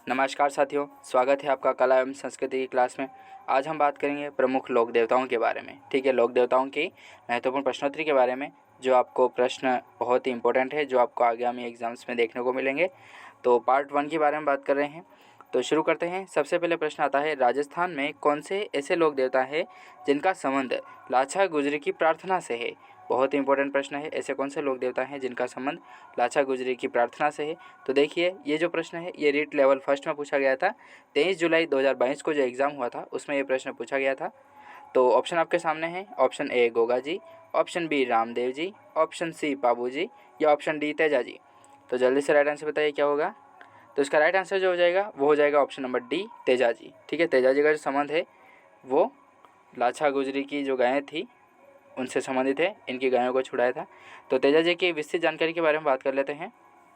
नमस्कार साथियों, स्वागत है आपका कला एवं संस्कृति की क्लास में। आज हम बात करेंगे प्रमुख लोक देवताओं के बारे में। ठीक है, लोक देवताओं की महत्वपूर्ण प्रश्नोत्तरी के बारे में, जो आपको प्रश्न बहुत ही इंपॉर्टेंट है, जो आपको आगामी एग्जाम्स में देखने को मिलेंगे। तो पार्ट 1 के बारे में बात कर रहे हैं, तो शुरू करते हैं। सबसे पहले प्रश्न आता है, राजस्थान में कौन से ऐसे लोक देवता हैं जिनका संबंध लाछा गुजरी की प्रार्थना से है। बहुत ही इंपॉर्टेंट प्रश्न है, ऐसे कौन से लोक देवता हैं जिनका संबंध लाछा गुजरी की प्रार्थना से है। तो देखिए, ये जो प्रश्न है ये रीट लेवल फर्स्ट में पूछा गया था। 23 जुलाई 2022 को जो एग्ज़ाम हुआ था उसमें ये प्रश्न पूछा गया था। तो ऑप्शन आपके सामने है, option A Goga ji, option B Ramdev ji, option C Pabu ji या ऑप्शन डी तेजा जी। तो जल्दी से राइट आंसर बताइए क्या होगा। तो इसका राइट आंसर जो हो जाएगा वो हो जाएगा option number D, Teja ji. ठीक है, तेजा जी का जो संबंध है वो लाछा गुजरी की जो गायें थी उनसे संबंधित है, इनकी गायों को छुड़ाया था। तो तेजा जी की विस्तृत जानकारी के बारे में बात कर लेते हैं।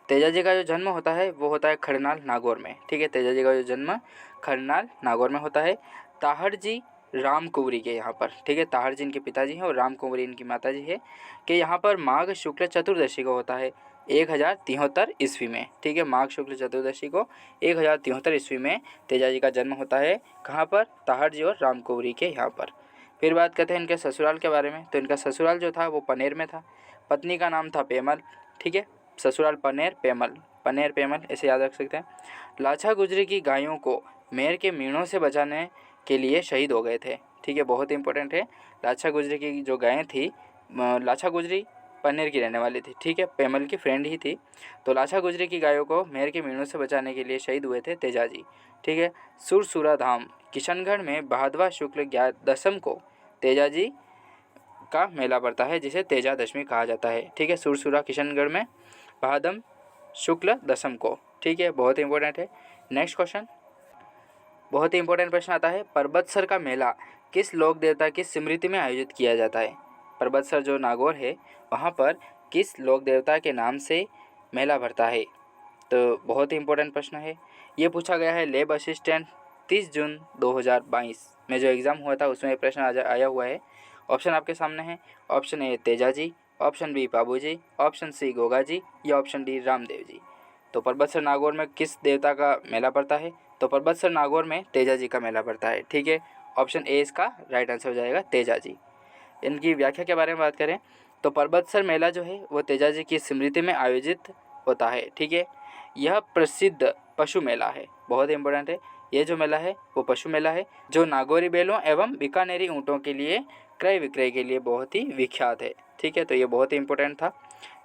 तेजा जी का जो जन्म होता है वो होता है खड़नाल नागौर में। ठीक है, तेजा जी का जो जन्म खड़नाल नागौर में होता है। ताहड़ जी राम कुंवरी के यहाँ पर, ठीक है, ताहड़ जी इनके पिताजी हैं और राम कुंवरी इनकी माता जी है, कि यहाँ पर माघ शुक्ल चतुर्दशी को होता है 1073 ईस्वी में। ठीक है, माघ शुक्ल चतुर्दशी को 1073 ईस्वी में तेजा जी का जन्म होता है। कहाँ पर? ताहड़ जी और राम कुंवरी के यहाँ पर। फिर बात करते हैं इनके ससुराल के बारे में। तो इनका ससुराल जो था वो पनेर में था। पत्नी का नाम था पेमल। ठीक है, ससुराल पनेर पेमल, पनेर पेमल ऐसे याद रख सकते हैं। लाछा गुजरी की गायों को मेर के मीणों से बचाने के लिए शहीद हो गए थे। ठीक है, बहुत इंपॉर्टेंट है। लाछा गुजरी की जो गायें थी, लाछा गुजरी पनेर की रहने वाली थी। ठीक है, पेमल की फ्रेंड ही थी। तो लाछा गुजरी की गायों को मेर के मीणों से बचाने के लिए शहीद हुए थे तेजा जी। ठीक है, सुरसुरा धाम किशनगढ़ में भादवा शुक्ल दशम को तेजा जी का मेला पड़ता है, जिसे तेजा दशमी कहा जाता है। ठीक है, सुरसुरा किशनगढ़ में भादम शुक्ल दशम को। ठीक है, बहुत इंपॉर्टेंट है। नेक्स्ट क्वेश्चन, बहुत ही इंपॉर्टेंट प्रश्न आता है, पर्वतसर का मेला किस लोक देवता की स्मृति में आयोजित किया जाता है। पर्वतसर जो नागौर है वहाँ पर किस लोक देवता के नाम से मेला भरता है। तो बहुत ही इंपॉर्टेंट प्रश्न है, ये पूछा गया है लैब असिस्टेंट 30 जून 2022 में जो एग्ज़ाम हुआ था उसमें ये प्रश्न आया हुआ है। ऑप्शन आपके सामने है, option A Teja ji, option B Pabu ji, option C Goga ji या ऑप्शन डी रामदेव जी। तो पर्वतसर नागौर में किस देवता का मेला पड़ता है। तो पर्वतसर नागौर में तेजा जी का मेला पड़ता है। ठीक है, ऑप्शन ए इसका राइट आंसर हो जाएगा, तेजा जी। इनकी व्याख्या के बारे में बात करें तो पर्वतसर मेला जो है वो तेजा जी की स्मृति में आयोजित होता है। ठीक है, यह प्रसिद्ध पशु मेला है, बहुत इंपॉर्टेंट है। ये जो मेला है वो पशु मेला है, जो नागौरी बैलों एवं बीकानेरी ऊँटों के लिए क्रय विक्रय के लिए बहुत ही विख्यात है। ठीक है, तो ये बहुत ही इंपॉर्टेंट था।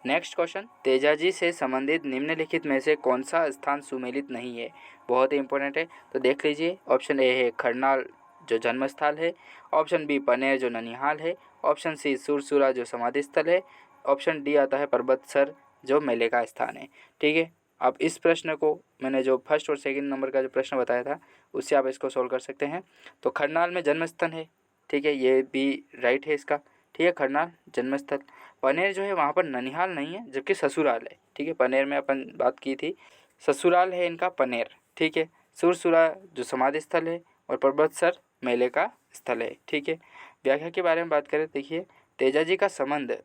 नेक्स्ट क्वेश्चन, तेजा जी से संबंधित निम्नलिखित में से कौन सा स्थान सुमेलित नहीं है। बहुत ही इंपॉर्टेंट है, तो देख लीजिए। ऑप्शन ए है खरनाल जो जन्म स्थल है, ऑप्शन बी पनेर जो ननिहाल है, ऑप्शन सी सुरसुरा जो समाधि स्थल है, ऑप्शन डी आता है पर्वतसर जो मेले का स्थान है। ठीक है, आप इस प्रश्न को मैंने जो फर्स्ट और सेकंड नंबर का जो प्रश्न बताया था उससे आप इसको सोल्व कर सकते हैं। तो खरनाल में जन्मस्थल है। ठीक है, ये भी राइट है इसका। ठीक है, खरनाल जन्मस्थल। पनेर जो है वहाँ पर ननिहाल नहीं है, जबकि ससुराल है। ठीक है, पनेर में अपन बात की थी, ससुराल है इनका पनेर। ठीक है, सुरसुरा जो समाधि स्थल है और पर्वतसर मेले का स्थल है। ठीक है, व्याख्या के बारे में बात करें, देखिए तेजा जी का संबंध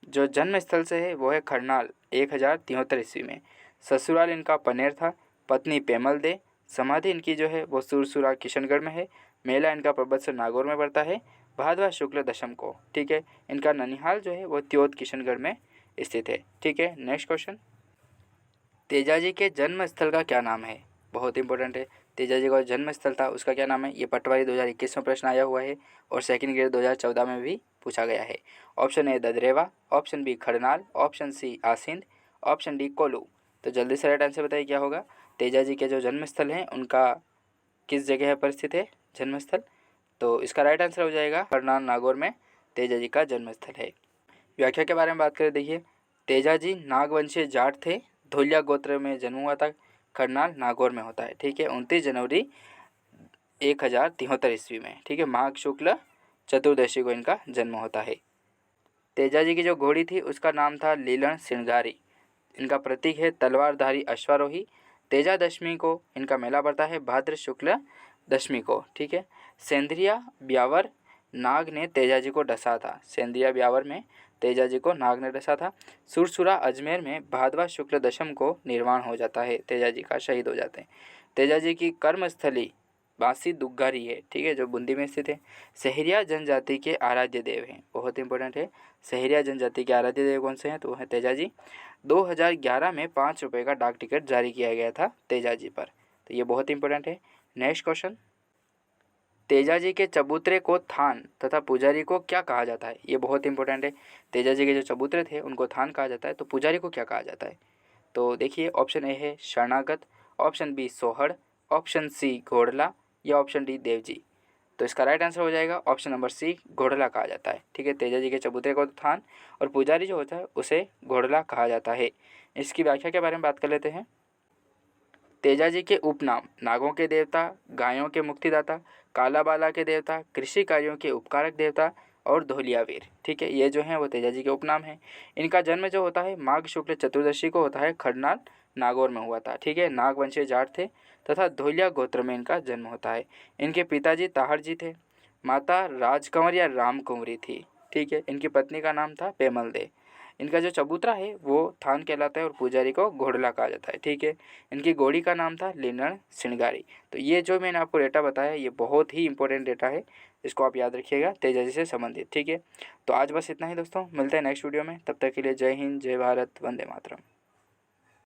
जो जन्म स्थल से है वो है खरनाल 1073 ईस्वी में। ससुराल इनका पनेर था, पत्नी पेमल दे, समाधि इनकी जो है वो सुरसुरा किशनगढ़ में है, मेला इनका पर्वतसर नागौर में पड़ता है भादवा शुक्ल दशम को। ठीक है, इनका ननिहाल जो है वो त्योत किशनगढ़ में स्थित है। ठीक है, नेक्स्ट क्वेश्चन, तेजा जी के जन्म स्थल का क्या नाम है। बहुत इंपॉर्टेंट है, तेजा जी का जन्म स्थल था उसका क्या नाम है। ये पटवारी 2021 में प्रश्न आया हुआ है और सेकंड ग्रेड 2014 में भी पूछा गया है। Option A Dadrewa, option B Khadnal, option C Asind, option D Kolu. तो जल्दी से राइट आंसर बताइए क्या होगा। तेजा जी के जो जन्म स्थल हैं उनका किस जगह पर स्थित है जन्म स्थल। तो इसका राइट आंसर हो जाएगा खरनाल नागौर में तेजा जी का जन्म स्थल है। व्याख्या के बारे में बात करें, देखिए तेजा जी नागवंशीय जाट थे, धोलिया गोत्र में जन्म हुआ था, खरनाल नागौर में होता है। ठीक है, 29 जनवरी 1073 ईस्वी में। ठीक है, माघ शुक्ल चतुर्दशी को इनका जन्म होता है। तेजा जी की जो घोड़ी थी उसका नाम था लीलन सिंगारी, इनका प्रतीक है तलवारधारी अश्वारोही। तेजा दशमी को इनका मेला पड़ता है भाद्र शुक्ल दशमी को। ठीक है, सेंद्रिया ब्यावर नाग ने तेजा जी को डसा था, सेंद्रिया ब्यावर में तेजा जी को नाग ने डसा था। सुरसुरा अजमेर में भादवा शुक्ल दशम को निर्वाण हो जाता है, तेजा जी का शहीद हो जाते हैं। तेजाजी की कर्मस्थली बांसी दुग्गारी है, ठीक है, जो बूंदी में स्थित है। सहरिया जनजाति के आराध्य देव हैं, बहुत इंपॉर्टेंट है। सहरिया जनजाति के आराध्य देव कौन से हैं? तो वो है तेजाजी। 2011 में 5 रुपये का डाक टिकट जारी किया गया था तेजाजी पर, तो ये बहुत इंपॉर्टेंट है। नेक्स्ट क्वेश्चन, तेजाजी के चबूतरे को थान तथा पुजारी को क्या कहा जाता है? ये बहुत इंपॉर्टेंट है। तेजाजी के जो चबूतरे थे उनको थान कहा जाता है, तो पुजारी को क्या कहा जाता है? तो देखिए, ऑप्शन ए है शरणागत, ऑप्शन बी सोहड़, ऑप्शन सी घोड़ला या ऑप्शन डी देवजी। तो इसका राइट आंसर हो जाएगा ऑप्शन नंबर सी, घोड़ला कहा जाता है, ठीक है। तेजाजी के चबूतरे को थान और पुजारी जो होता है उसे घोड़ला कहा जाता है। इसकी व्याख्या के बारे में बात कर लेते हैं। तेजाजी के उपनाम नागों के देवता, गायों के मुक्तिदाता, काला बाला के देवता, कृषि कार्यों के उपकारक देवता और धोलियावीर, ठीक है, ये जो हैं वो तेजाजी के उपनाम हैं। इनका जन्म जो होता है माघ शुक्ल चतुर्दशी को होता है, खड़नाल नागौर में हुआ था, ठीक है। नागवंशीय जाट थे तथा धोलिया गोत्र में इनका जन्म होता है। इनके पिताजी ताहड़ जी थे, माता राजकंवर या राम कुंवरी थी, ठीक है। इनकी पत्नी का नाम था पेमल दे। इनका जो चबूतरा है वो थान कहलाता है और पुजारी को घोड़ला कहा जाता है, ठीक है। इनकी घोड़ी का नाम था लीनड़ सिणगारी। तो ये जो मैंने आपको डेटा बताया ये बहुत ही इंपॉर्टेंट डेटा है, इसको आप याद रखिएगा, तेजाजी से संबंधित, ठीक है। तो आज बस इतना ही दोस्तों, मिलते हैं नेक्स्ट वीडियो में, तब तक के लिए जय हिंद, जय भारत, वंदे मातरम।